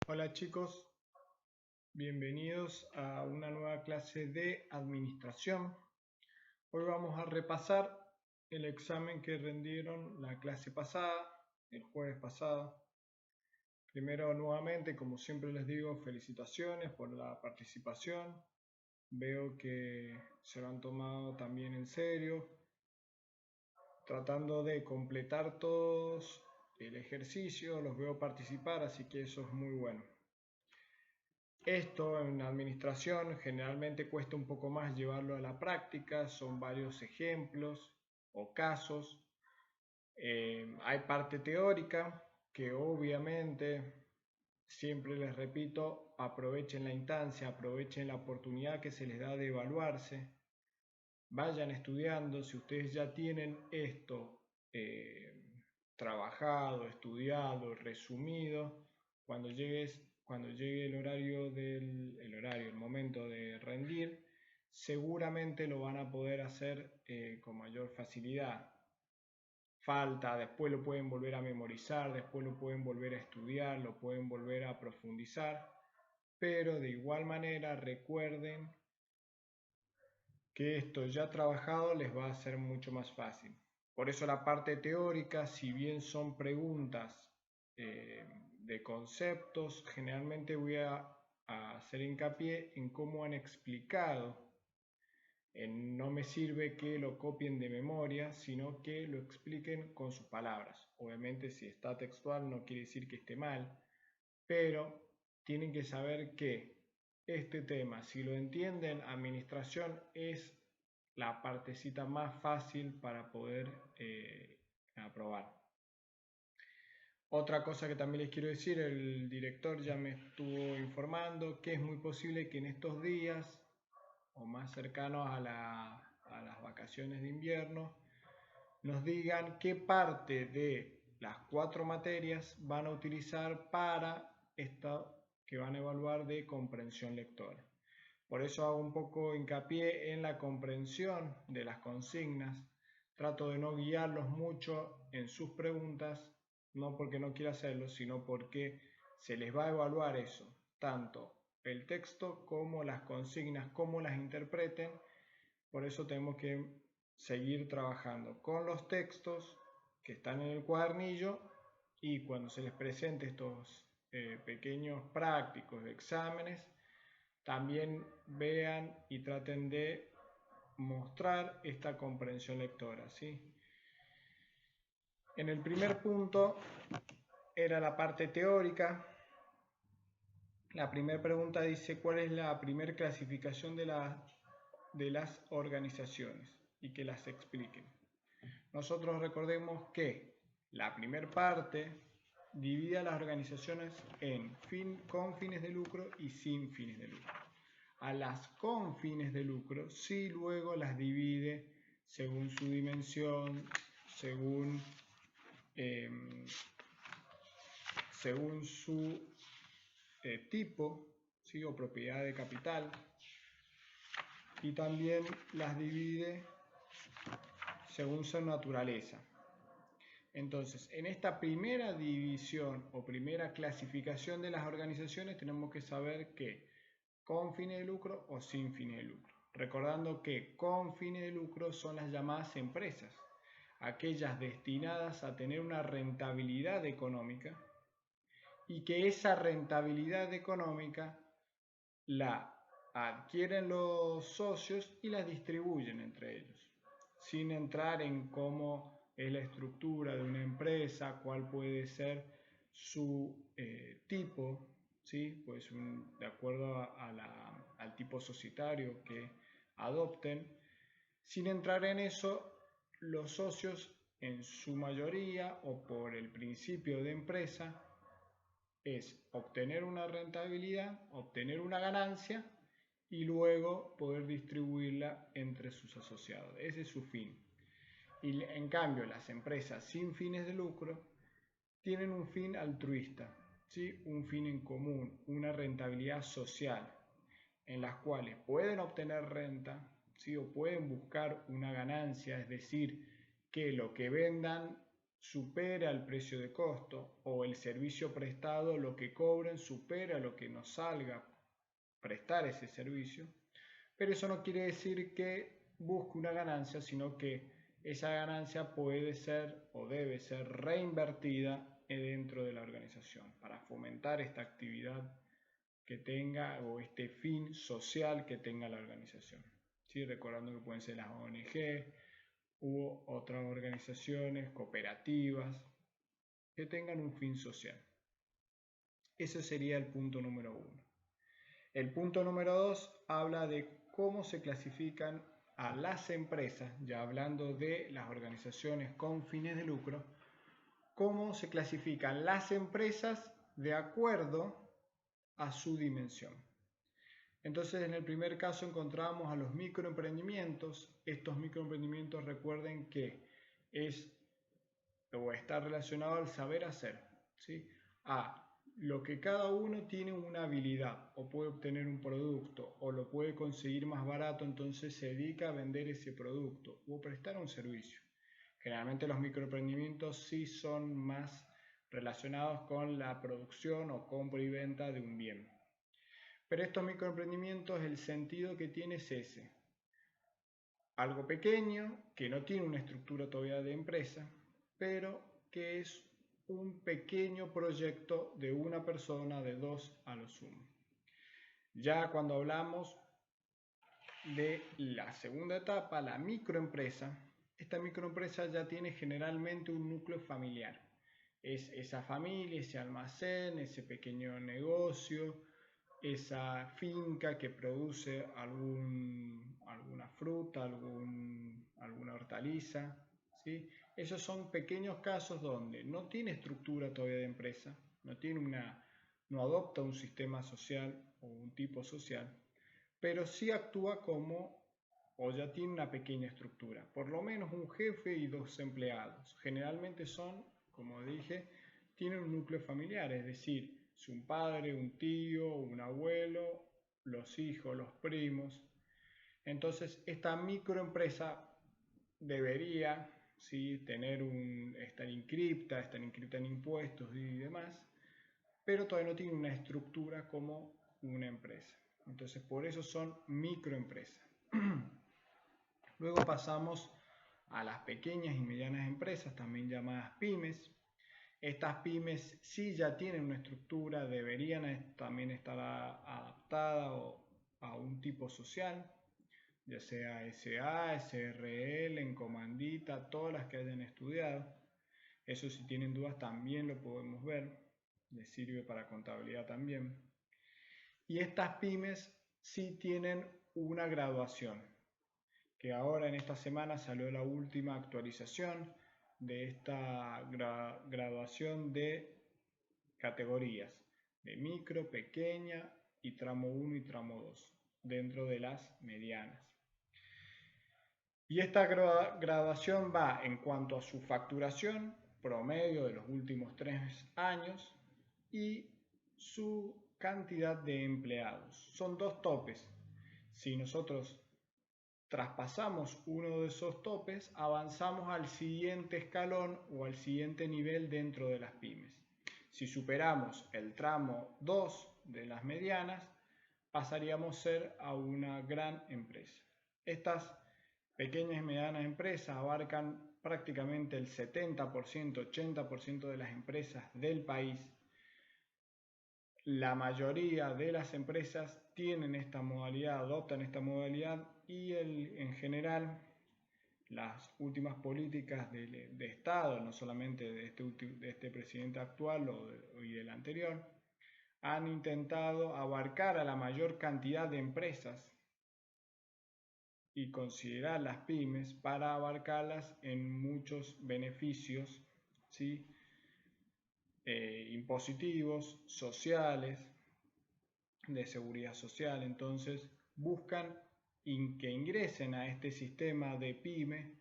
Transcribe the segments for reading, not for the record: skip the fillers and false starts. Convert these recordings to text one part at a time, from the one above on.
Hola chicos, bienvenidos a una nueva clase de administración. Hoy vamos a repasar el examen que rindieron la clase pasada, el jueves pasado. Primero, nuevamente, como siempre les digo, felicitaciones por la participación. Veo que se lo han tomado también en serio, tratando de completar todos el ejercicio. Los veo participar, así que eso es muy bueno. Esto en administración generalmente cuesta un poco más llevarlo a la práctica, son varios ejemplos o casos. Hay parte teórica que obviamente, siempre les repito, aprovechen la instancia, aprovechen la oportunidad que se les da de evaluarse, vayan estudiando. Si ustedes ya tienen esto trabajado, estudiado, resumido, cuando llegue el momento de rendir, seguramente lo van a poder hacer con mayor facilidad. Después lo pueden volver a memorizar, después lo pueden volver a estudiar, lo pueden volver a profundizar, pero de igual manera recuerden que esto ya trabajado les va a ser mucho más fácil. Por eso la parte teórica, si bien son preguntas de conceptos, generalmente voy a hacer hincapié en cómo han explicado. No me sirve que lo copien de memoria, sino que lo expliquen con sus palabras. Obviamente si está textual no quiere decir que esté mal, pero tienen que saber que este tema, si lo entienden, administración es la partecita más fácil para poder aprobar. Otra cosa que también les quiero decir, el director ya me estuvo informando que es muy posible que en estos días o más cercanos a las vacaciones de invierno nos digan qué parte de las 4 materias van a utilizar para esta que van a evaluar de comprensión lectora. Por eso hago un poco hincapié en la comprensión de las consignas. Trato de no guiarlos mucho en sus preguntas, no porque no quiera hacerlo, sino porque se les va a evaluar eso, tanto el texto como las consignas, cómo las interpreten. Por eso tenemos que seguir trabajando con los textos que están en el cuadernillo, y cuando se les presente estos pequeños prácticos de exámenes, también vean y traten de mostrar esta comprensión lectora, ¿sí? En el primer punto era la parte teórica. La primera pregunta dice: ¿cuál es la primera clasificación de las organizaciones? Y que las expliquen. Nosotros recordemos que la primera parte divide a las organizaciones con fines de lucro y sin fines de lucro. A las con fines de lucro sí luego las divide según su dimensión, según su tipo, ¿sí? O propiedad de capital, y también las divide según su naturaleza. Entonces, en esta primera división o primera clasificación de las organizaciones tenemos que saber que con fines de lucro o sin fines de lucro. Recordando que con fines de lucro son las llamadas empresas, aquellas destinadas a tener una rentabilidad económica, y que esa rentabilidad económica la adquieren los socios y la distribuyen entre ellos, sin entrar en cómo es la estructura de una empresa, cuál puede ser su tipo, ¿sí? Pues de acuerdo al tipo societario que adopten. Sin entrar en eso, los socios en su mayoría o por el principio de empresa es obtener una rentabilidad, obtener una ganancia y luego poder distribuirla entre sus asociados. Ese es su fin. Y en cambio, las empresas sin fines de lucro tienen un fin altruista, ¿sí? Un fin en común, una rentabilidad social, en las cuales pueden obtener renta, ¿sí? O pueden buscar una ganancia, es decir, que lo que vendan supera el precio de costo o el servicio prestado, lo que cobren supera lo que nos salga prestar ese servicio, pero eso no quiere decir que busque una ganancia, sino que esa ganancia puede ser o debe ser reinvertida dentro de la organización para fomentar esta actividad que tenga o este fin social que tenga la organización. ¿Sí? Recordando que pueden ser las ONG u otras organizaciones cooperativas que tengan un fin social. Ese sería el punto número 1. El punto número 2 habla de cómo se clasifican a las empresas, ya hablando de las organizaciones con fines de lucro, cómo se clasifican las empresas de acuerdo a su dimensión. Entonces, en el primer caso encontramos a los microemprendimientos. Estos microemprendimientos, recuerden que es o está relacionado al saber hacer, ¿sí? A lo que cada uno tiene una habilidad o puede obtener un producto o lo puede conseguir más barato, entonces se dedica a vender ese producto o prestar un servicio. Generalmente los microemprendimientos sí son más relacionados con la producción o compra y venta de un bien. Pero estos microemprendimientos, el sentido que tiene es ese. Algo pequeño, que no tiene una estructura todavía de empresa, pero que es un pequeño proyecto de una persona, de dos a lo sumo. Ya cuando hablamos de la segunda etapa, la microempresa, esta microempresa ya tiene generalmente un núcleo familiar. Es esa familia, ese almacén, ese pequeño negocio, esa finca que produce alguna fruta, alguna hortaliza, ¿sí? Esos son pequeños casos donde no tiene estructura todavía de empresa, no adopta un sistema social o un tipo social, pero sí actúa como, o ya tiene una pequeña estructura, por lo menos un jefe y 2 empleados. Generalmente son, como dije, tienen un núcleo familiar, es decir, es un padre, un tío, un abuelo, los hijos, los primos. Entonces, esta microempresa debería, ¿sí?, estar inscripta en impuestos y demás, pero todavía no tiene una estructura como una empresa. Entonces, por eso son microempresas. Luego pasamos a las pequeñas y medianas empresas, también llamadas pymes. Estas pymes sí ya tienen una estructura, deberían también estar adaptadas a un tipo social, ya sea SA, SRL, Encomandita, todas las que hayan estudiado. Eso, si tienen dudas, también lo podemos ver, les sirve para contabilidad también. Y estas pymes sí tienen una graduación, que ahora en esta semana salió la última actualización de esta graduación de categorías de micro, pequeña y tramo 1 y tramo 2 dentro de las medianas. Y esta graduación va en cuanto a su facturación promedio de los últimos 3 años y su cantidad de empleados. Son 2 topes. Si nosotros traspasamos uno de esos topes, avanzamos al siguiente escalón o al siguiente nivel dentro de las pymes. Si superamos el tramo 2 de las medianas, pasaríamos a ser a una gran empresa. Estas pequeñas y medianas empresas abarcan prácticamente el 70%, 80% de las empresas del país. La mayoría de las empresas tienen esta modalidad, adoptan esta modalidad y en general las últimas políticas de Estado, no solamente de este presidente actual y del anterior, han intentado abarcar a la mayor cantidad de empresas y considerar las pymes para abarcarlas en muchos beneficios, ¿sí?, impositivos, sociales, de seguridad social. Entonces buscan que ingresen a este sistema de pyme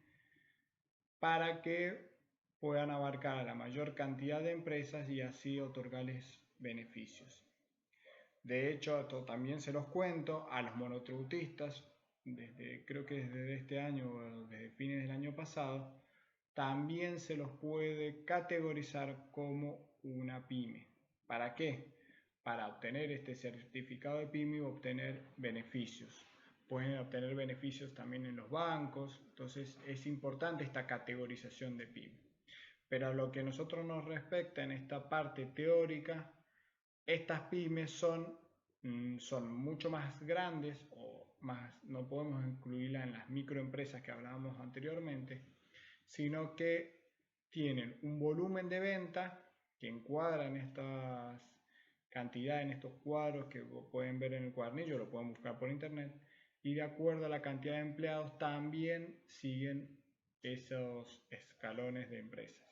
para que puedan abarcar a la mayor cantidad de empresas y así otorgarles beneficios. De hecho, esto también se los cuento a los monotributistas, creo que desde este año o desde fines del año pasado, también se los puede categorizar como una pyme. ¿Para qué? Para obtener este certificado de pyme y obtener beneficios. Pueden obtener beneficios también en los bancos, entonces es importante esta categorización de pyme. Pero a lo que a nosotros nos respecta en esta parte teórica, estas pymes son mucho más grandes o más, no podemos incluirlas en las microempresas que hablábamos anteriormente, sino que tienen un volumen de venta que encuadra en estas cantidades, en estos cuadros que pueden ver en el cuadernillo, lo pueden buscar por internet, y de acuerdo a la cantidad de empleados también siguen esos escalones de empresas.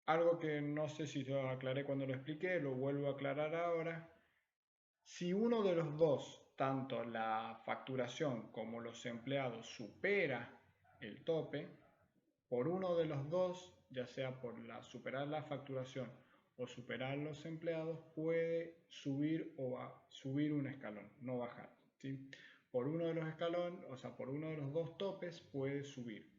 Algo que no sé si lo aclaré cuando lo expliqué, lo vuelvo a aclarar ahora. Si uno de los dos, tanto la facturación como los empleados, supera el tope, por uno de los dos, ya sea por superar la facturación o superar los empleados, puede subir subir un escalón, no bajar, ¿sí? Por uno de los escalones, o sea, por uno de los dos topes puede subir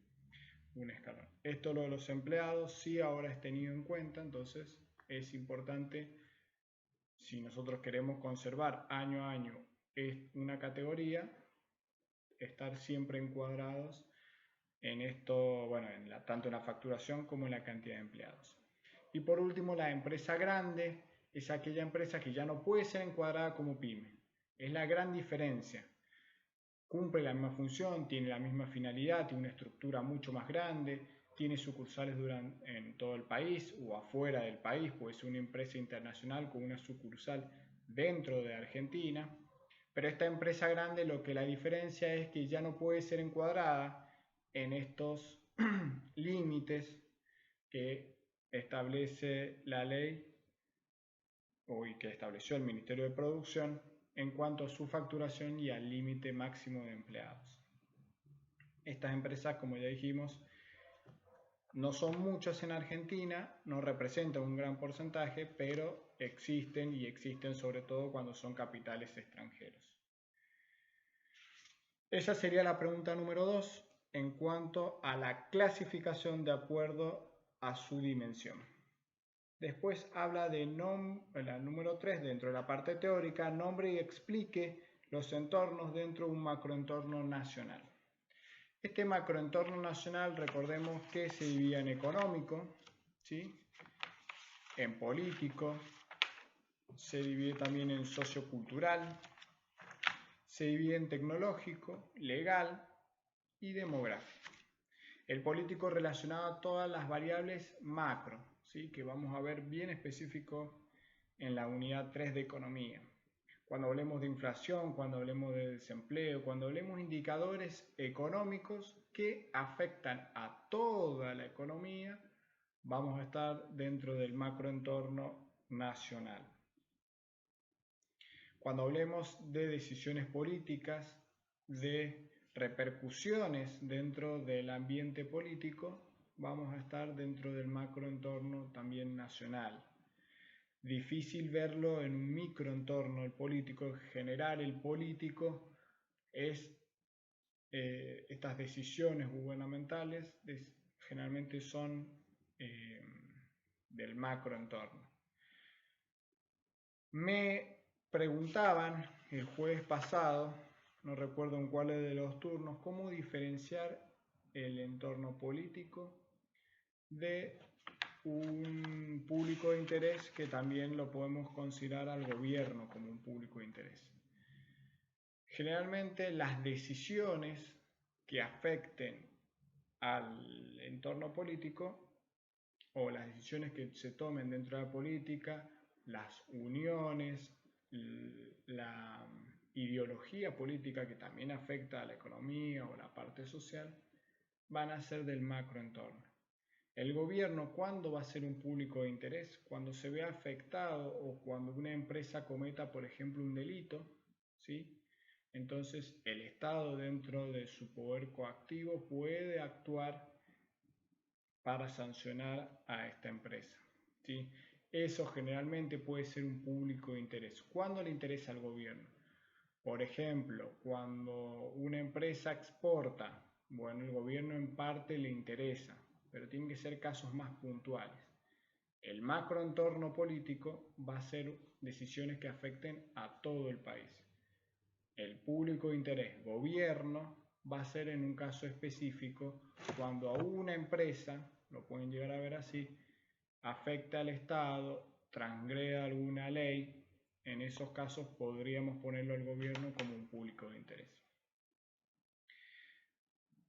un escalón. Esto lo de los empleados sí ahora es tenido en cuenta, entonces es importante, si nosotros queremos conservar año a año una categoría, estar siempre encuadrados en esto, bueno, tanto en la facturación como en la cantidad de empleados. Y por último, la empresa grande es aquella empresa que ya no puede ser encuadrada como pyme. Es la gran diferencia. Cumple la misma función, tiene la misma finalidad, tiene una estructura mucho más grande, tiene sucursales en todo el país o afuera del país, puede ser una empresa internacional con una sucursal dentro de Argentina. Pero esta empresa grande, lo que la diferencia es que ya no puede ser encuadrada en estos límites que establece la ley y que estableció el Ministerio de Producción en cuanto a su facturación y al límite máximo de empleados. Estas empresas, como ya dijimos, no son muchas en Argentina, no representan un gran porcentaje, pero existen y existen sobre todo cuando son capitales extranjeros. Esa sería la pregunta número 2 en cuanto a la clasificación de acuerdo a su dimensión. Después habla de la número 3 dentro de la parte teórica, nombre y explique los entornos dentro de un macroentorno nacional. Este macroentorno nacional, recordemos que se divide en económico, ¿sí? En político, se divide también en sociocultural, se divide en tecnológico, legal y demográfico. El político relacionado a todas las variables macro, ¿sí? Que vamos a ver bien específico en la unidad 3 de economía. Cuando hablemos de inflación, cuando hablemos de desempleo, cuando hablemos de indicadores económicos que afectan a toda la economía, vamos a estar dentro del macroentorno nacional. Cuando hablemos de decisiones políticas, de repercusiones dentro del ambiente político, vamos a estar dentro del macroentorno también nacional. Difícil verlo en un microentorno el político. En general, el político es estas decisiones gubernamentales generalmente son del macroentorno. Me preguntaban el jueves pasado, no recuerdo en cuál de los turnos, cómo diferenciar el entorno político de un público de interés, que también lo podemos considerar al gobierno como un público de interés. Generalmente las decisiones que afecten al entorno político o las decisiones que se tomen dentro de la política, las uniones, la ideología política que también afecta a la economía o la parte social, van a ser del macroentorno. El gobierno, ¿cuándo va a ser un público de interés? Cuando se vea afectado o cuando una empresa cometa, por ejemplo, un delito, ¿sí? Entonces, el Estado, dentro de su poder coactivo, puede actuar para sancionar a esta empresa, ¿sí? Eso generalmente puede ser un público de interés. ¿Cuándo le interesa al gobierno? Por ejemplo, cuando una empresa exporta, bueno, el gobierno en parte le interesa, pero tienen que ser casos más puntuales. El macroentorno político va a ser decisiones que afecten a todo el país. El público de interés, gobierno, va a ser en un caso específico cuando a una empresa, lo pueden llegar a ver así, afecta al Estado, transgreda alguna ley. En esos casos podríamos ponerlo al gobierno como un público de interés.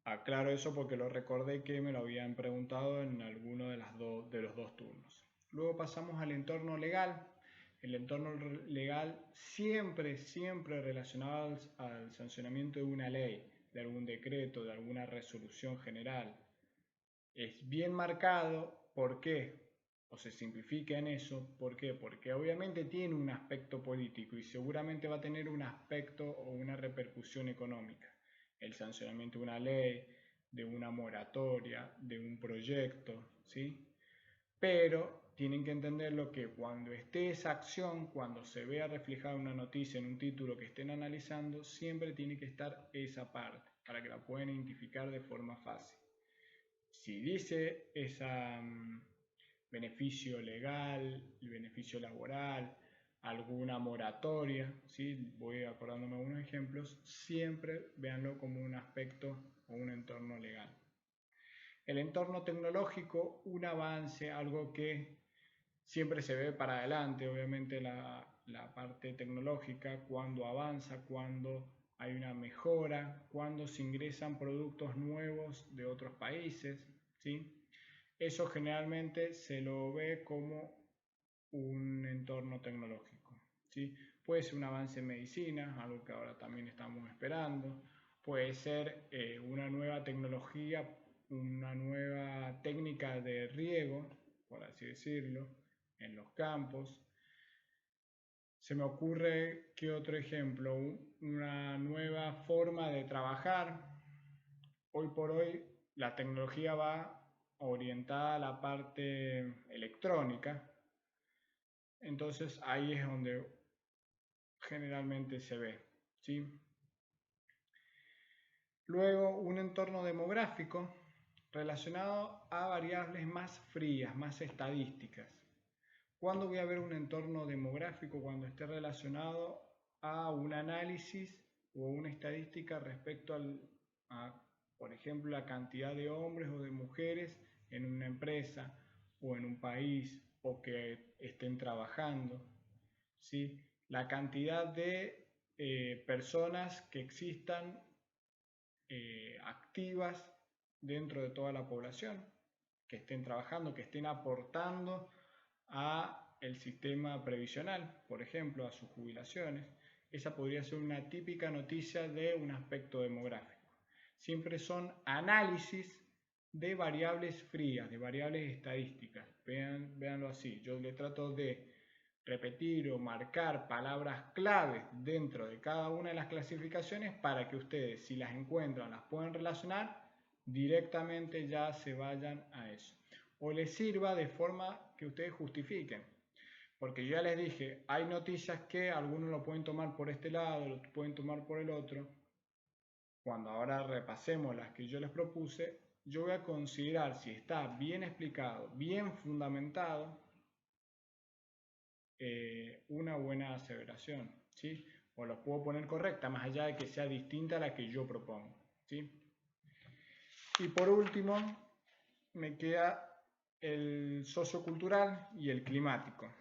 Aclaro eso porque lo recordé que me lo habían preguntado en alguno de los dos turnos. Luego pasamos al entorno legal. El entorno legal siempre relacionado al sancionamiento de una ley, de algún decreto, de alguna resolución general. Es bien marcado. ¿Por qué? O se simplifica en eso. ¿Por qué? Porque obviamente tiene un aspecto político y seguramente va a tener un aspecto o una repercusión económica. El sancionamiento de una ley, de una moratoria, de un proyecto, ¿sí? Pero tienen que entenderlo que cuando esté esa acción, cuando se vea reflejada una noticia en un título que estén analizando, siempre tiene que estar esa parte para que la puedan identificar de forma fácil. Si dice ese beneficio legal, el beneficio laboral, alguna moratoria, ¿sí? Voy acordándome de algunos ejemplos, siempre véanlo como un aspecto o un entorno legal. El entorno tecnológico, un avance, algo que siempre se ve para adelante, obviamente la parte tecnológica, cuando avanza, cuando hay una mejora, cuando se ingresan productos nuevos de otros países, ¿sí? Eso generalmente se lo ve como un entorno tecnológico, ¿sí? Puede ser un avance en medicina, algo que ahora también estamos esperando, puede ser una nueva tecnología, una nueva técnica de riego, por así decirlo, en los campos. Se me ocurre, ¿qué otro ejemplo? Una nueva forma de trabajar. Hoy por hoy la tecnología va orientada a la parte electrónica, entonces ahí es donde generalmente se ve, ¿sí? Luego, un entorno demográfico relacionado a variables más frías, más estadísticas. ¿Cuándo voy a ver un entorno demográfico? Cuando esté relacionado a un análisis o una estadística respecto a, por ejemplo, la cantidad de hombres o de mujeres en una empresa o en un país o que estén trabajando, ¿sí? La cantidad de personas que existan activas dentro de toda la población, que estén trabajando, que estén aportando a el sistema previsional, por ejemplo, a sus jubilaciones. Esa podría ser una típica noticia de un aspecto demográfico. Siempre son análisis de variables frías, de variables estadísticas. Véanlo así. Yo le trato de repetir o marcar palabras claves dentro de cada una de las clasificaciones para que ustedes, si las encuentran, las puedan relacionar, directamente ya se vayan a eso. O les sirva de forma que ustedes justifiquen. Porque ya les dije, hay noticias que algunos lo pueden tomar por este lado, lo pueden tomar por el otro. Cuando ahora repasemos las que yo les propuse, yo voy a considerar si está bien explicado, bien fundamentado, una buena aseveración, ¿sí? O lo puedo poner correcta, más allá de que sea distinta a la que yo propongo, ¿sí? Y por último, me queda el sociocultural y el climático.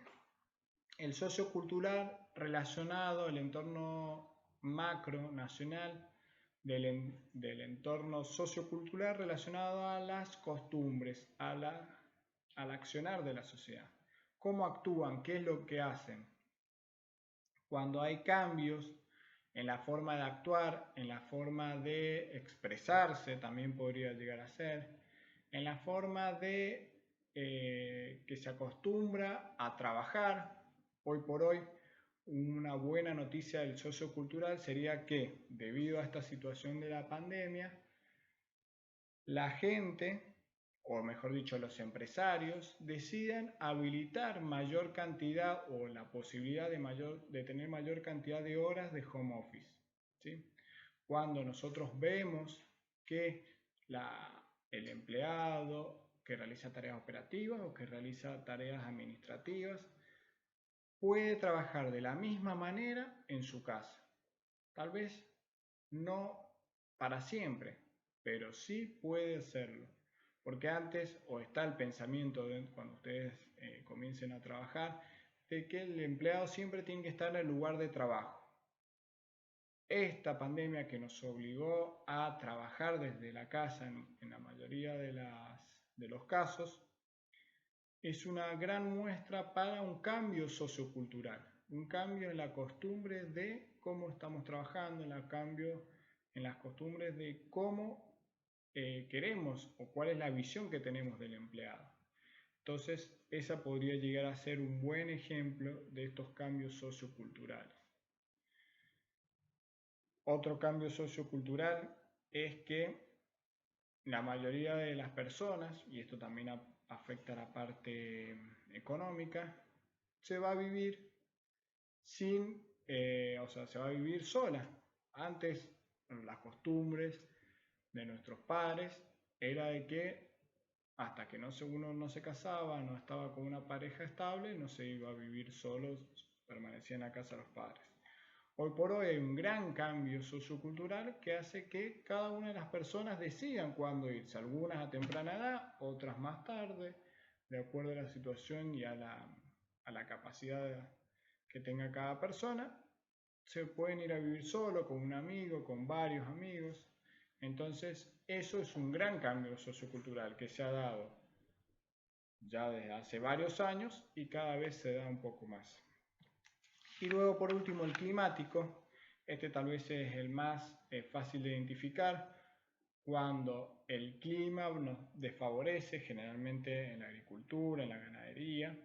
El sociocultural relacionado al entorno macro nacional, del entorno sociocultural relacionado a las costumbres, al accionar de la sociedad. ¿Cómo actúan? ¿Qué es lo que hacen? Cuando hay cambios en la forma de actuar, en la forma de expresarse, también podría llegar a ser, en la forma de que se acostumbra a trabajar. Hoy por hoy, una buena noticia del sociocultural sería que, debido a esta situación de la pandemia, la gente, o mejor dicho, los empresarios, deciden habilitar mayor cantidad o la posibilidad de tener mayor cantidad de horas de home office, ¿sí? Cuando nosotros vemos que el empleado que realiza tareas operativas o que realiza tareas administrativas, puede trabajar de la misma manera en su casa. Tal vez no para siempre, pero sí puede hacerlo. Porque antes, o está el pensamiento cuando ustedes comiencen a trabajar, de que el empleado siempre tiene que estar en el lugar de trabajo. Esta pandemia que nos obligó a trabajar desde la casa en la mayoría de los casos, es una gran muestra para un cambio sociocultural, un cambio en la costumbre de cómo estamos trabajando, un cambio en las costumbres de cómo queremos o cuál es la visión que tenemos del empleado. Entonces, esa podría llegar a ser un buen ejemplo de estos cambios socioculturales. Otro cambio sociocultural es que la mayoría de las personas, y esto también afecta a la parte económica, se va a vivir se va a vivir sola. Antes, las costumbres de nuestros padres era de que hasta que uno no se casaba, no estaba con una pareja estable, no se iba a vivir solo, permanecía en la casa de los padres. Hoy por hoy hay un gran cambio sociocultural que hace que cada una de las personas decidan cuándo irse, algunas a temprana edad, otras más tarde, de acuerdo a la situación y a la capacidad que tenga cada persona. Se pueden ir a vivir solo, con un amigo, con varios amigos. Entonces, eso es un gran cambio sociocultural que se ha dado ya desde hace varios años y cada vez se da un poco más. Y luego, por último, el climático. Este tal vez es el más fácil de identificar. Cuando el clima nos desfavorece, generalmente en la agricultura, en la ganadería,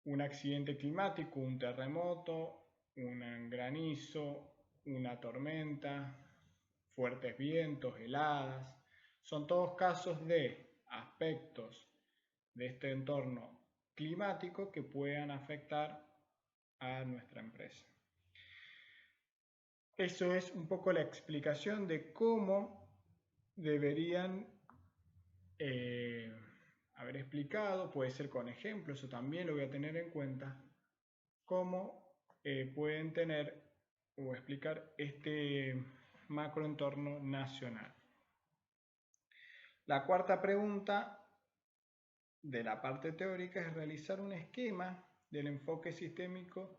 un accidente climático, un terremoto, un granizo, una tormenta, fuertes vientos, heladas, son todos casos de aspectos de este entorno climático que puedan afectar a nuestra empresa. Eso es un poco la explicación de cómo deberían haber explicado, puede ser con ejemplos, eso también lo voy a tener en cuenta, cómo pueden tener o explicar este macroentorno nacional. La cuarta pregunta de la parte teórica es realizar un esquema del enfoque sistémico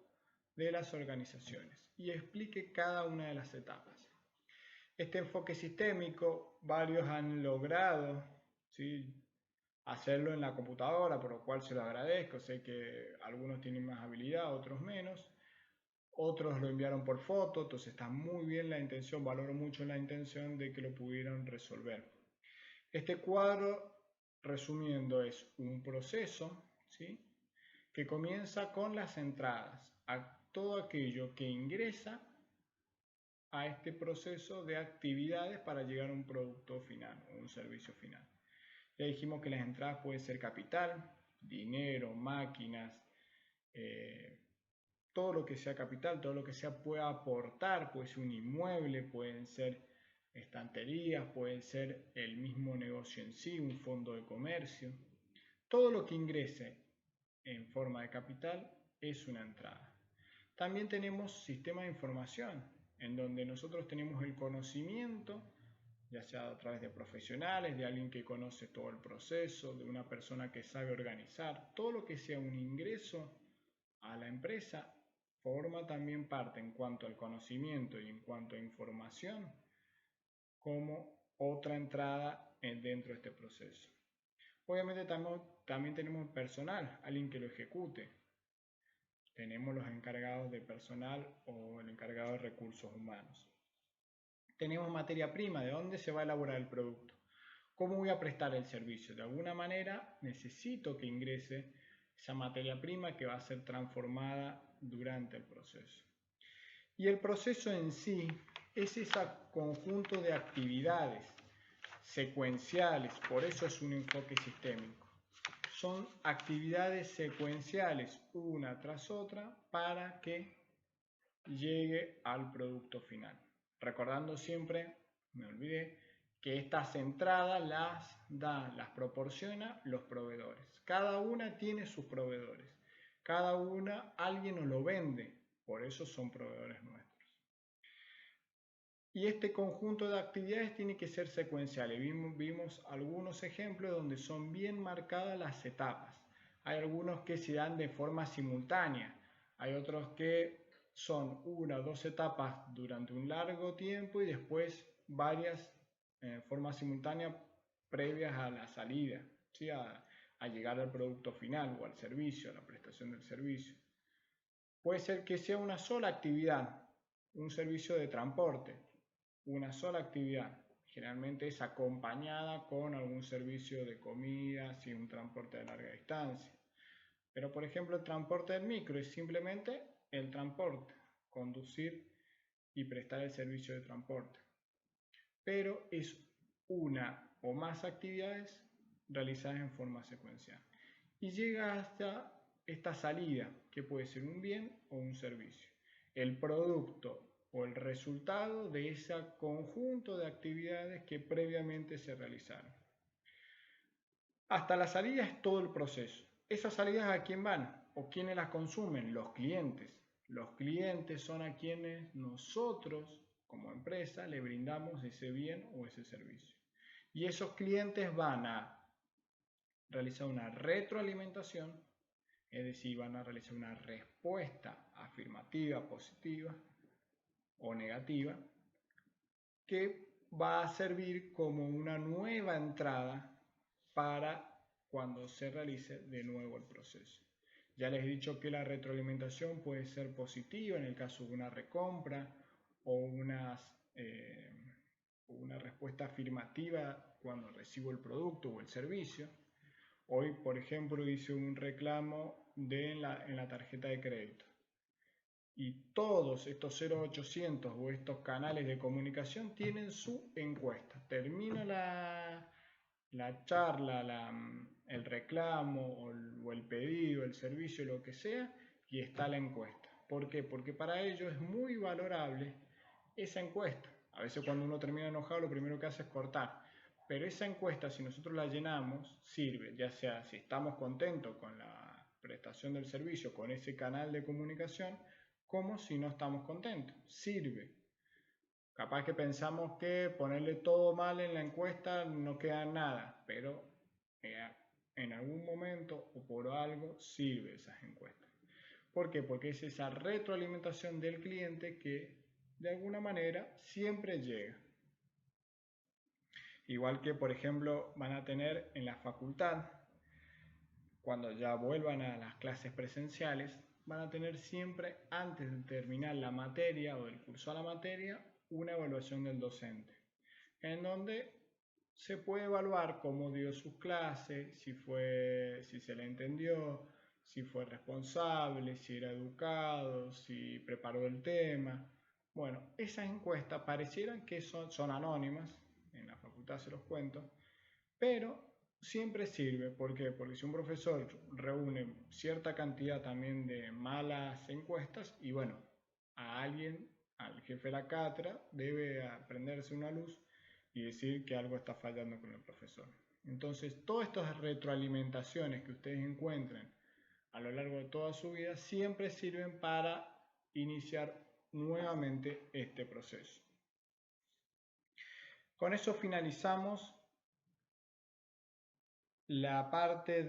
de las organizaciones y explique cada una de las etapas. Este enfoque sistémico, varios han logrado, ¿sí?, hacerlo en la computadora, por lo cual se lo agradezco. Sé que algunos tienen más habilidad, otros menos. Otros lo enviaron por foto, entonces está muy bien la intención, valoro mucho la intención de que lo pudieran resolver. Este cuadro, resumiendo, es un proceso, ¿sí?, que comienza con las entradas, a todo aquello que ingresa a este proceso de actividades para llegar a un producto final o un servicio final. Ya dijimos que las entradas pueden ser capital, dinero, máquinas, todo lo que sea capital, todo lo que sea pueda aportar, puede ser un inmueble, pueden ser estanterías, puede ser el mismo negocio en sí, un fondo de comercio. Todo lo que ingrese en forma de capital es una entrada. También tenemos sistema de información, en donde nosotros tenemos el conocimiento, ya sea a través de profesionales, de alguien que conoce todo el proceso, de una persona que sabe organizar. Todo lo que sea un ingreso a la empresa forma también parte en cuanto al conocimiento y en cuanto a información como otra entrada dentro de este proceso. Obviamente también tenemos personal, alguien que lo ejecute. Tenemos los encargados de personal o el encargado de recursos humanos. Tenemos materia prima, ¿de dónde se va a elaborar el producto? ¿Cómo voy a prestar el servicio? De alguna manera necesito que ingrese esa materia prima que va a ser transformada durante el proceso. Y el proceso en sí es ese conjunto de actividades secuenciales, por eso es un enfoque sistémico. Son actividades secuenciales una tras otra para que llegue al producto final. Recordando siempre, me olvidé, que estas entradas las proporciona los proveedores. Cada una tiene sus proveedores. Cada una alguien nos lo vende, por eso son proveedores nuestros. Y este conjunto de actividades tiene que ser secuenciales. Vimos algunos ejemplos donde son bien marcadas las etapas. Hay algunos que se dan de forma simultánea. Hay otros que son una o dos etapas durante un largo tiempo y después varias en forma simultánea previas a la salida, ¿sí? a llegar al producto final o al servicio, a la prestación del servicio. Puede ser que sea una sola actividad, un servicio de transporte, una sola actividad. Generalmente es acompañada con algún servicio de comida, si un transporte de larga distancia. Pero por ejemplo el transporte del micro es simplemente el transporte, conducir y prestar el servicio de transporte. Pero es una o más actividades realizadas en forma secuencial. Y llega hasta esta salida, que puede ser un bien o un servicio. El producto o el resultado de ese conjunto de actividades que previamente se realizaron. Hasta la salida es todo el proceso. ¿Esas salidas a quién van? ¿O quiénes las consumen? Los clientes. Los clientes son a quienes nosotros, como empresa, le brindamos ese bien o ese servicio. Y esos clientes van a realizar una retroalimentación, es decir, van a realizar una respuesta afirmativa, positiva o negativa, que va a servir como una nueva entrada para cuando se realice de nuevo el proceso. Ya les he dicho que la retroalimentación puede ser positiva en el caso de una recompra o una respuesta afirmativa cuando recibo el producto o el servicio. Hoy, por ejemplo, hice un reclamo en la tarjeta de crédito. Y todos estos 0800 o estos canales de comunicación tienen su encuesta. Termina la charla, el reclamo o el pedido, el servicio, lo que sea, y está la encuesta. ¿Por qué? Porque para ellos es muy valorable esa encuesta. A veces cuando uno termina enojado lo primero que hace es cortar. Pero esa encuesta, si nosotros la llenamos, sirve, ya sea si estamos contentos con la prestación del servicio, con ese canal de comunicación, como si no estamos contentos. Sirve. Capaz que pensamos que ponerle todo mal en la encuesta no queda nada, pero en algún momento o por algo sirve esas encuestas. ¿Por qué? Porque es esa retroalimentación del cliente que de alguna manera siempre llega. Igual que, por ejemplo, van a tener en la facultad, cuando ya vuelvan a las clases presenciales, van a tener siempre, antes de terminar la materia o del curso a la materia, una evaluación del docente, en donde se puede evaluar cómo dio sus clases, si se le entendió, si fue responsable, si era educado, si preparó el tema. Bueno, esas encuestas parecieran que son anónimas, en la facultad se los cuento, pero siempre sirve. ¿Por qué? Porque si un profesor reúne cierta cantidad también de malas encuestas, y bueno, a alguien, al jefe de la cátedra, debe prenderse una luz y decir que algo está fallando con el profesor. Entonces, todas estas retroalimentaciones que ustedes encuentren a lo largo de toda su vida siempre sirven para iniciar nuevamente este proceso. Con eso finalizamos la parte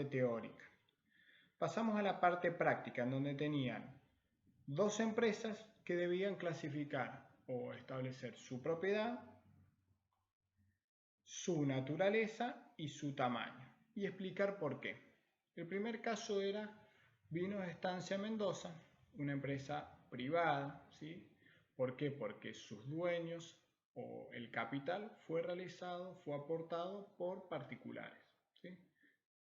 teórica. Pasamos a la parte práctica, en donde tenían dos empresas que debían clasificar o establecer su propiedad, su naturaleza y su tamaño, y explicar por qué. El primer caso era Vinos Estancia Mendoza, una empresa privada, ¿sí? ¿Por qué? Porque sus dueños o el capital fue aportado por particulares, ¿sí?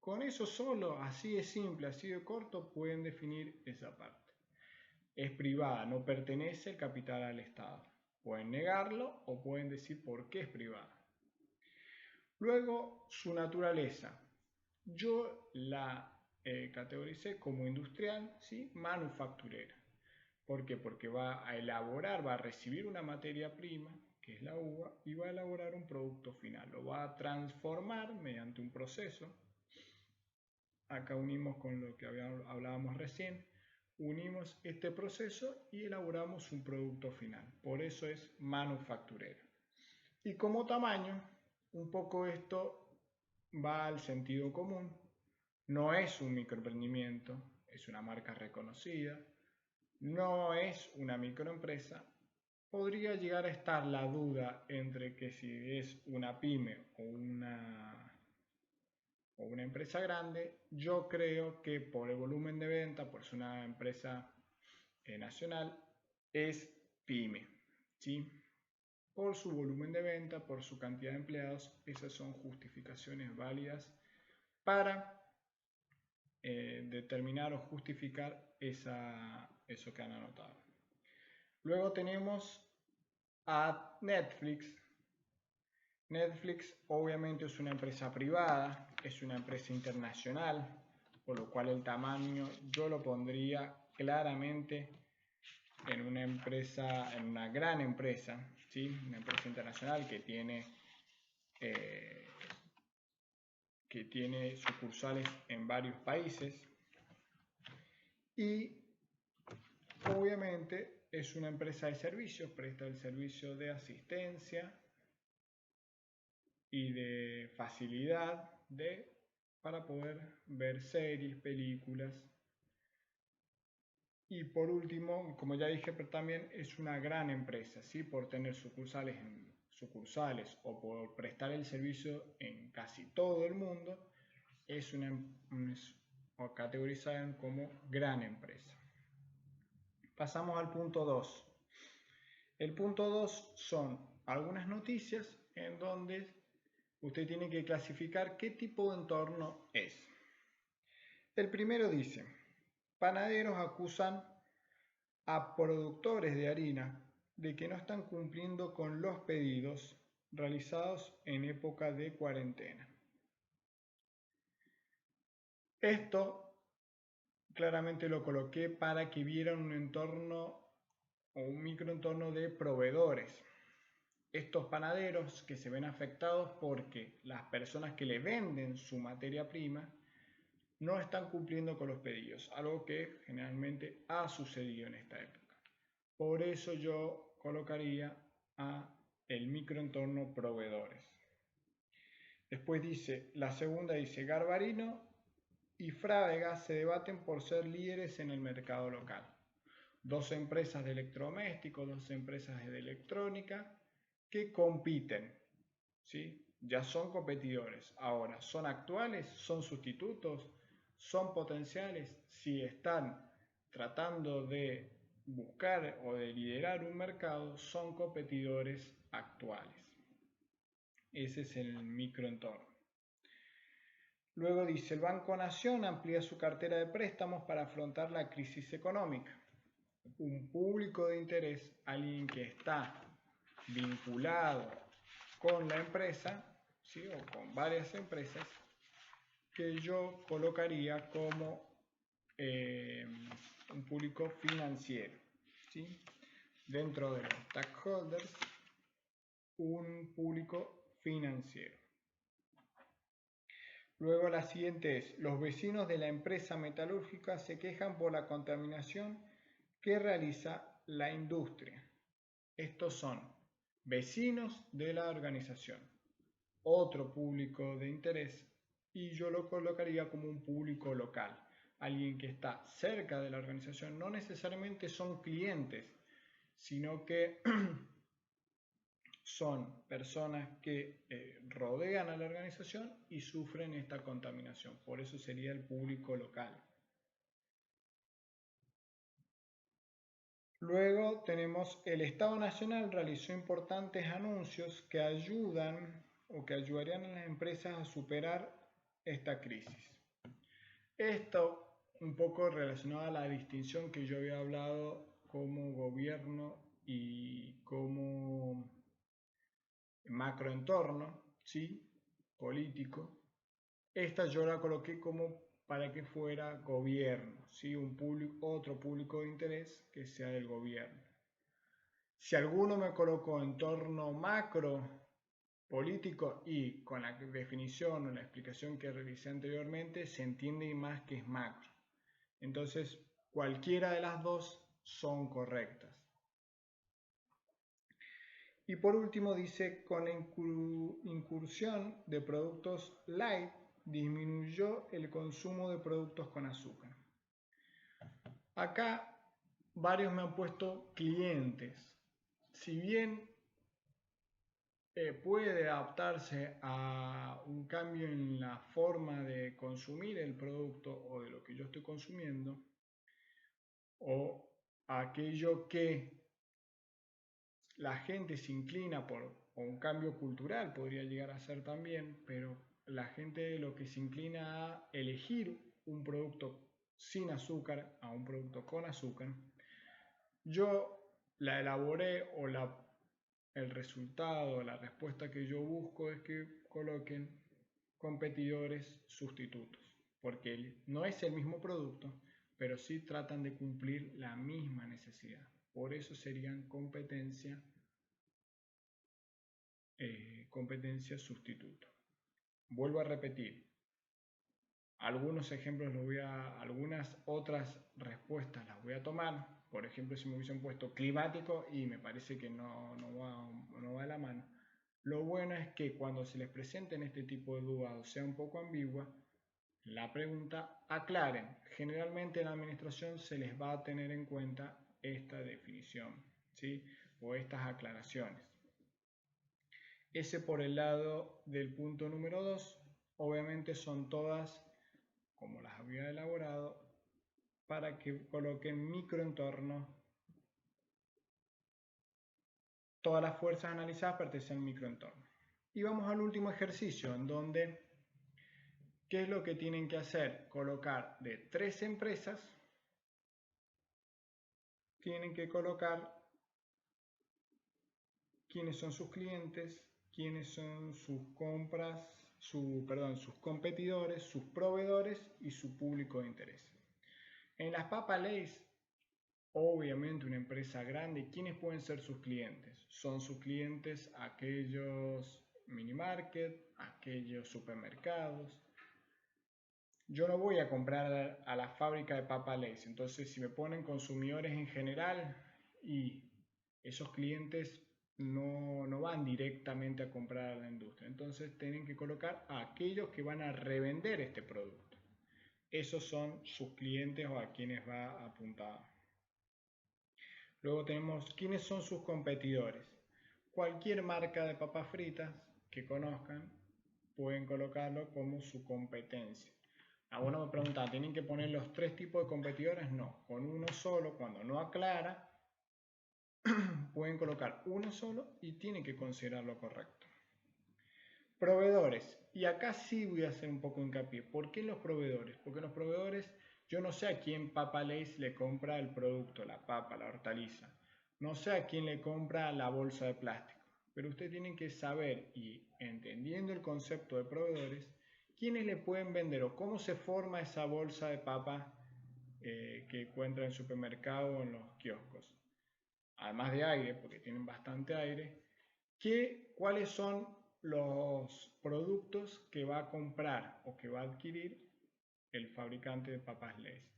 Con eso solo, así de simple, así de corto, pueden definir esa parte. Es privada, no pertenece el capital al Estado. Pueden negarlo o pueden decir por qué es privada. Luego, su naturaleza. Yo la categoricé como industrial, ¿sí? Manufacturera. ¿Por qué? Porque va a elaborar, va a recibir una materia prima, que es la uva, y va a elaborar un producto final. Lo va a transformar mediante un proceso. Acá unimos con lo que hablábamos recién. Unimos este proceso y elaboramos un producto final. Por eso es manufacturera. Y como tamaño, un poco esto va al sentido común. No es un microemprendimiento, es una marca reconocida. No es una microempresa. Podría llegar a estar la duda entre que si es una pyme o una empresa grande. Yo creo que por el volumen de venta, por ser una empresa nacional, es pyme, ¿sí? Por su volumen de venta, por su cantidad de empleados, esas son justificaciones válidas para determinar o justificar eso que han anotado. Luego tenemos a Netflix. Netflix obviamente es una empresa privada, es una empresa internacional, por lo cual el tamaño yo lo pondría claramente en una empresa, en una gran empresa, ¿sí? Una empresa internacional que tiene sucursales en varios países y obviamente es una empresa de servicios, presta el servicio de asistencia y de facilidad para poder ver series, películas. Y por último, como ya dije, pero también es una gran empresa, ¿sí? Por tener sucursales o por prestar el servicio en casi todo el mundo, es categorizada como gran empresa. Pasamos al punto 2. El punto 2 son algunas noticias en donde usted tiene que clasificar qué tipo de entorno es. El primero dice, panaderos acusan a productores de harina de que no están cumpliendo con los pedidos realizados en época de cuarentena. Esto claramente lo coloqué para que vieran un entorno o un microentorno de proveedores. Estos panaderos que se ven afectados porque las personas que le venden su materia prima no están cumpliendo con los pedidos, algo que generalmente ha sucedido en esta época. Por eso yo colocaría a el microentorno proveedores. Después dice, la segunda dice, Garbarino y Frávega se debaten por ser líderes en el mercado local. Dos empresas de electrodomésticos, dos empresas de electrónica que compiten, ¿sí? Ya son competidores. Ahora, ¿son actuales? ¿Son sustitutos? ¿Son potenciales? Si están tratando de buscar o de liderar un mercado, son competidores actuales. Ese es el microentorno. Luego dice, el Banco Nación amplía su cartera de préstamos para afrontar la crisis económica. Un público de interés, alguien que está vinculado con la empresa, ¿sí? O con varias empresas, que yo colocaría como un público financiero, ¿sí? Dentro de los stakeholders, un público financiero. Luego la siguiente es, los vecinos de la empresa metalúrgica se quejan por la contaminación que realiza la industria. Estos son vecinos de la organización, otro público de interés, y yo lo colocaría como un público local, alguien que está cerca de la organización. No necesariamente son clientes, sino que son personas que rodean a la organización y sufren esta contaminación. Por eso sería el público local. Luego tenemos el Estado Nacional realizó importantes anuncios que ayudan o que ayudarían a las empresas a superar esta crisis. Esto un poco relacionado a la distinción que yo había hablado como gobierno y como macroentorno, ¿sí? Político. Esta yo la coloqué como para que fuera gobierno, ¿sí? Otro público de interés que sea del gobierno. Si alguno me colocó entorno macro político y con la definición o la explicación que realicé anteriormente se entiende más que es macro. Entonces, cualquiera de las dos son correctas. Y por último dice, con la incursión de productos light, disminuyó el consumo de productos con azúcar. Acá varios me han puesto clientes. Si bien puede adaptarse a un cambio en la forma de consumir el producto o de lo que yo estoy consumiendo, o aquello que la gente se inclina por, o un cambio cultural podría llegar a ser también, pero la gente lo que se inclina a elegir un producto sin azúcar a un producto con azúcar, yo la elaboré o el resultado, la respuesta que yo busco es que coloquen competidores sustitutos, porque no es el mismo producto, pero sí tratan de cumplir la misma necesidad. Por eso serían competencia sustituto. Vuelvo a repetir, algunos ejemplos algunas otras respuestas las voy a tomar. Por ejemplo, si me hubiesen puesto climático y me parece que no va de la mano. Lo bueno es que cuando se les presenten este tipo de dudas o sea un poco ambigua, la pregunta aclaren. Generalmente en la administración se les va a tener en cuenta esta definición, ¿sí? O estas aclaraciones. Ese por el lado del punto número 2. Obviamente son todas como las había elaborado para que coloquen microentorno. Todas las fuerzas analizadas pertenecen al microentorno. Y vamos al último ejercicio en donde ¿qué es lo que tienen que hacer? Colocar de 3 empresas, tienen que colocar quiénes son sus clientes, quiénes son sus sus competidores, sus proveedores y su público de interés. En las Papa Lays, obviamente una empresa grande, ¿quiénes pueden ser sus clientes? Son sus clientes aquellos mini market, aquellos supermercados. Yo no voy a comprar a la fábrica de Papa Lays, entonces si me ponen consumidores en general y esos clientes no van directamente a comprar a la industria, entonces tienen que colocar a aquellos que van a revender este producto. Esos son sus clientes o a quienes va apuntado. Luego tenemos quiénes son sus competidores. Cualquier marca de papas fritas que conozcan pueden colocarlo como su competencia. Ahora me preguntan, ¿tienen que poner los 3 tipos de competidores? No, con uno solo, cuando no aclara, pueden colocar uno solo y tienen que considerarlo correcto. Proveedores, y acá sí voy a hacer un poco hincapié. ¿Por qué los proveedores? Porque los proveedores, yo no sé a quién Papa Lays le compra el producto, la papa, la hortaliza. No sé a quién le compra la bolsa de plástico. Pero ustedes tienen que saber, y entendiendo el concepto de proveedores, quiénes le pueden vender o cómo se forma esa bolsa de papa que encuentra en el supermercado o en los kioscos. Además de aire, porque tienen bastante aire, cuáles son los productos que va a comprar o que va a adquirir el fabricante de papas Lays.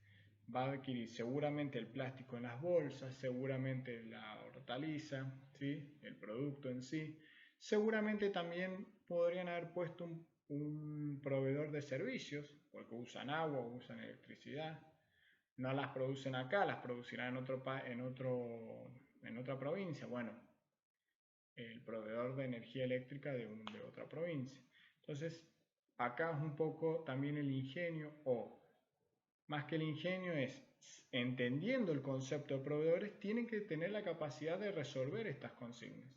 Va a adquirir seguramente el plástico en las bolsas, seguramente la hortaliza, ¿sí? El producto en sí. Seguramente también podrían haber puesto un proveedor de servicios, porque usan agua o usan electricidad. No las producen acá, las producirán en otra provincia. Bueno, el proveedor de energía eléctrica de otra provincia. Entonces, acá es un poco también el ingenio, o más que el ingenio es, entendiendo el concepto de proveedores, tienen que tener la capacidad de resolver estas consignas.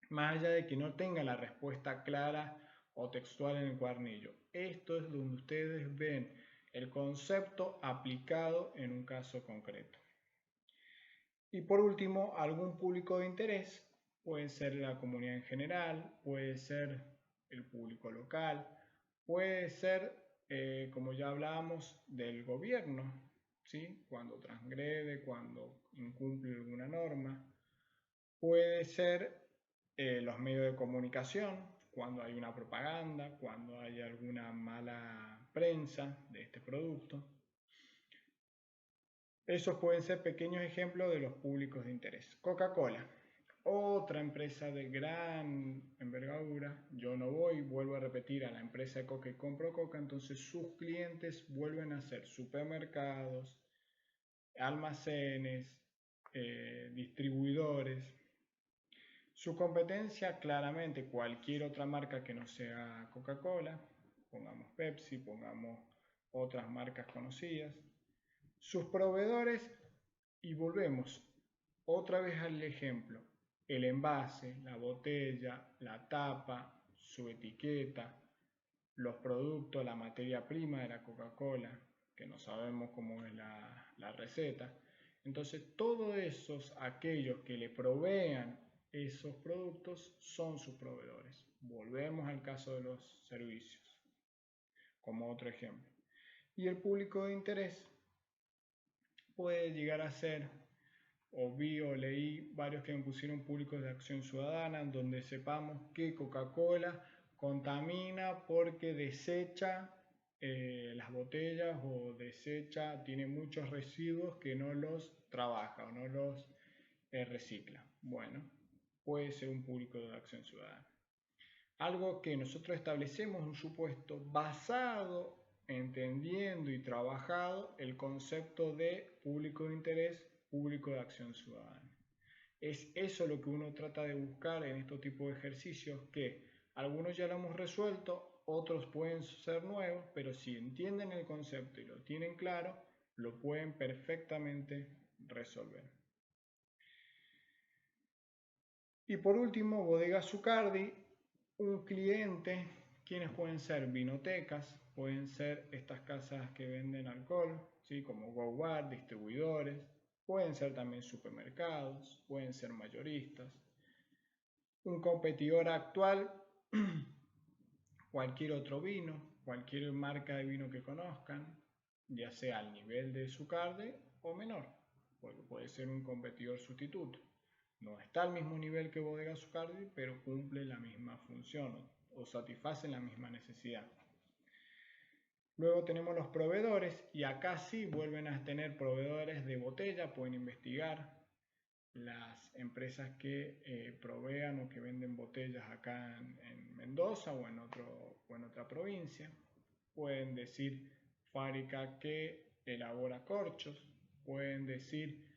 Más allá de que no tengan la respuesta clara o textual en el cuadernillo. Esto es donde ustedes ven el concepto aplicado en un caso concreto. Y por último, algún público de interés. Puede ser la comunidad en general, puede ser el público local, puede ser como ya hablábamos, del gobierno, ¿sí? Cuando transgrede, cuando incumple alguna norma. Puede ser los medios de comunicación, cuando hay una propaganda, cuando hay alguna mala prensa de este producto. Esos pueden ser pequeños ejemplos de los públicos de interés. Coca-Cola, otra empresa de gran envergadura. Yo no vuelvo a repetir, a la empresa de Coca y compro Coca, entonces sus clientes vuelven a ser supermercados, almacenes, distribuidores. Su competencia, claramente, cualquier otra marca que no sea Coca-Cola, pongamos Pepsi, pongamos otras marcas conocidas. Sus proveedores, y volvemos otra vez al ejemplo, el envase, la botella, la tapa, su etiqueta, los productos, la materia prima de la Coca-Cola, que no sabemos cómo es la receta. Entonces, todos esos, aquellos que le provean esos productos, son sus proveedores. Volvemos al caso de los servicios, como otro ejemplo. Y el público de interés puede llegar a ser, o vi o leí varios que me pusieron públicos de acción ciudadana, donde sepamos que Coca-Cola contamina porque desecha las botellas o tiene muchos residuos que no los trabaja o no los recicla. Bueno, puede ser un público de acción ciudadana. Algo que nosotros establecemos un supuesto basado, entendiendo y trabajado el concepto de público de interés, público de acción ciudadana. Es eso lo que uno trata de buscar en estos tipos de ejercicios, que algunos ya lo hemos resuelto, otros pueden ser nuevos, pero si entienden el concepto y lo tienen claro, lo pueden perfectamente resolver. Y por último, Bodega Zucardi, un cliente, quienes pueden ser vinotecas, pueden ser estas casas que venden alcohol, ¿sí? Como Go Bar, distribuidores, pueden ser también supermercados, pueden ser mayoristas. Un competidor actual, cualquier otro vino, cualquier marca de vino que conozcan, ya sea al nivel de Zucardi o menor, porque puede ser un competidor sustituto. No está al mismo nivel que Bodega Zucardi, pero cumple la misma función o satisface la misma necesidad. Luego tenemos los proveedores, y acá sí vuelven a tener proveedores de botella. Pueden investigar las empresas que provean o que venden botellas acá en Mendoza o en otra provincia. Pueden decir fábrica que elabora corchos, pueden decir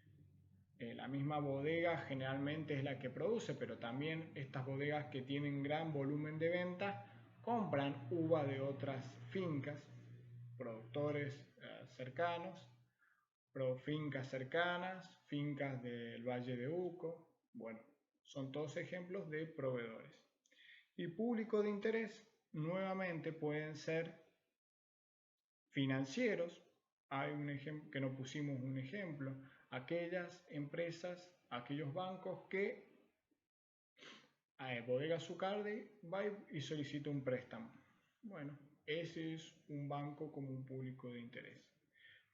la misma bodega generalmente es la que produce, pero también estas bodegas que tienen gran volumen de venta compran uva de otras fincas, productores cercanos, fincas cercanas, fincas del Valle de Uco. Bueno, son todos ejemplos de proveedores. Y público de interés, nuevamente pueden ser financieros. Hay un ejemplo que no pusimos un ejemplo. Aquellas empresas, aquellos bancos que Bodega Zucardi va y solicita un préstamo. Bueno, ese es un banco como un público de interés.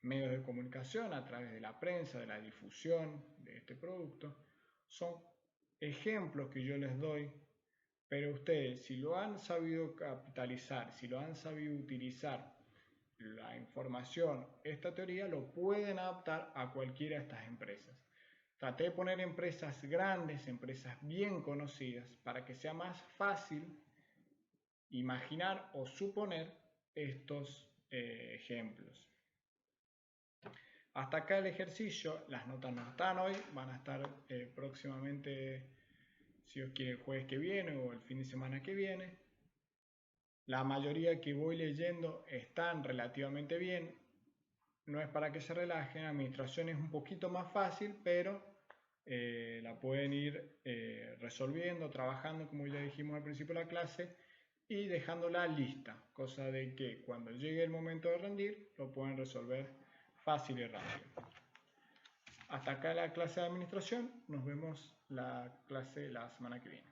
Medios de comunicación a través de la prensa, de la difusión de este producto, son ejemplos que yo les doy, pero ustedes, si lo han sabido capitalizar, si lo han sabido utilizar, la información, esta teoría, lo pueden adaptar a cualquiera de estas empresas. Traté de poner empresas grandes, empresas bien conocidas, para que sea más fácil imaginar o suponer estos ejemplos. Hasta acá el ejercicio. Las notas no están hoy, van a estar próximamente, si Dios quiere, el jueves que viene o el fin de semana que viene. La mayoría que voy leyendo están relativamente bien. No es para que se relajen, la administración es un poquito más fácil, pero la pueden ir resolviendo, trabajando, como ya dijimos al principio de la clase, y dejándola lista, cosa de que cuando llegue el momento de rendir, lo pueden resolver fácil y rápido. Hasta acá la clase de administración, nos vemos la clase la semana que viene.